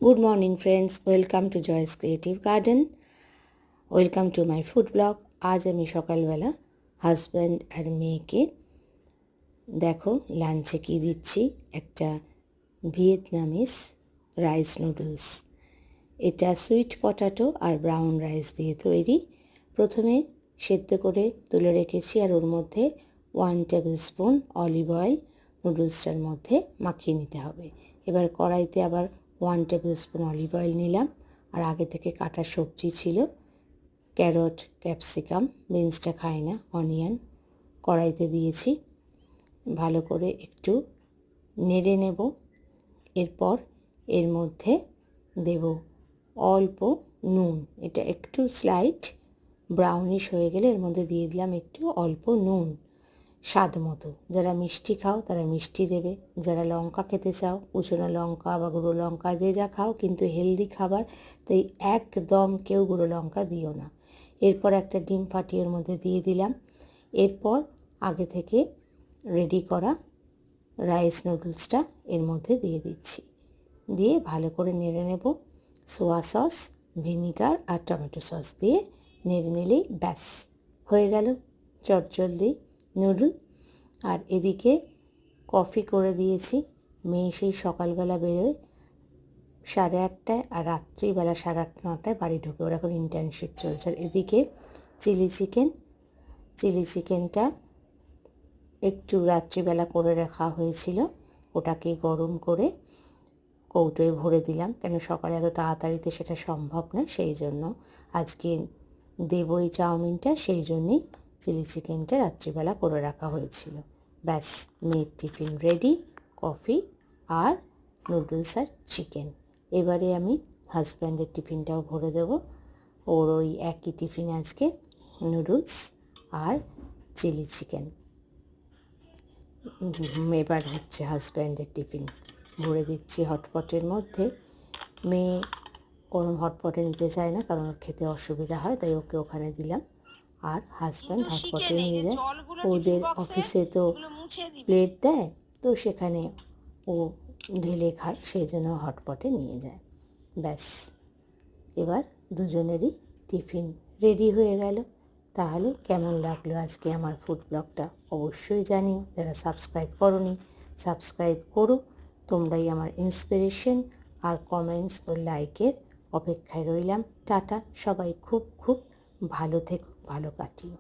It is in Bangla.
Good morning friends, welcome to Joy's Creative Garden. Welcome to my food blog. আজ আমি সকালবেলা হাজব্যান্ড আর মেয়েকে দেখো লাঞ্চে কী দিচ্ছি, একটা ভিয়েতনামিস রাইস নুডলস। এটা সুইট পটাটো আর ব্রাউন রাইস দিয়ে তৈরি। প্রথমে সেদ্ধ করে তুলে রেখেছি আর ওর মধ্যে 1 টেবিল স্পুন অলিভ অয়েল নুডলসটার মধ্যে মাখিয়ে নিতে হবে। এবার কড়াইতে আবার 1 টেবিল স্পুন অলিভ অয়েল নিলাম, আর আগে থেকে কাটা সবজি ছিল ক্যারট, ক্যাপসিকাম, বিনসটা খাই না, অনিয়ন কড়াইতে দিয়েছি। ভালো করে একটু নেড়ে নেব। এরপর এর মধ্যে দেব অল্প নুন। এটা একটু স্লাইট ব্রাউনিশ হয়ে গেলে এর মধ্যে দিয়ে দিলাম একটু অল্প নুন, স্বাদ মতো। যারা মিষ্টি খাও তারা মিষ্টি দেবে, যারা লঙ্কা খেতে চাও কুচনো লঙ্কা বা গুঁড়ো লঙ্কা যে যা খাও, কিন্তু হেলদি খাবার তাই একদম কেউ গুঁড়ো লঙ্কা দিও না। এরপর একটা ডিম ফাটিয়ে ওর মধ্যে দিয়ে দিলাম। এরপর আগে থেকে রেডি করা রাইস নুডলসটা এর মধ্যে দিয়ে দিচ্ছি, দিয়ে ভালো করে নেড়ে নেব। সোয়া সস, ভিনিগার আর টমেটো সস দিয়ে নেড়ে নিলেই ব্যাস হয়ে গেল চটজলদি নুডল। আর এদিকে কফি করে দিয়েছি। মেয়ে সেই সকালবেলা বেরোয় 8:30টায়, আর রাত্রিবেলা 8:30-9টায় বাড়ি ঢুকে। ওর এখন ইন্টার্নশিপ চলছে। আর এদিকে চিলি চিকেনটা একটু রাত্রিবেলা করে রাখা হয়েছিল, ওটাকে গরম করে কৌটোয় ভরে দিলাম, কেন সকালে এত তাড়াতাড়িতে সেটা সম্ভব না, সেই জন্য আজকে দেবো এই চাউমিনটা, সেই জন্যেই চিলি চিকেনটা রাত্রিবেলা করে রাখা হয়েছিল। ব্যাস, মেয়ের টিফিন রেডি, কফি আর নুডলস আর চিকেন। এবারে আমি হাজব্যান্ডের টিফিনটাও ভরে দেবো। ওর ওই একই টিফিনে আজকে নুডলস আর চিলি চিকেন। এবার হচ্ছে হাজব্যান্ডের টিফিন ভরে দিচ্ছি হটপটের মধ্যে। মেয়ে গরম হটপটে নিতে চায় না, কারণ ওর খেতে অসুবিধা হয়, তাই ওকে ওখানে দিলাম। আর হাজব্যান্ড হটপটে নিয়ে যায়। ওদের অফিসে তো প্লেট দেয়, তো সেখানে ও ঢেলে খায়, সেই জন্য হটপটে নিয়ে যায়। ব্যাস, এবার দুজনেরই টিফিন রেডি হয়ে গেল। তাহলে কেমন লাগলো আজকে আমার ফুড ব্লগটা অবশ্যই জানিও। যারা সাবস্ক্রাইব করোনি সাবস্ক্রাইব করো, তোমরাই আমার ইন্সপিরেশন। আর কমেন্টস ও লাইকের অপেক্ষায় রইলাম। টাটা, সবাই খুব খুব ভালো থেকো, ভালো কাটিও।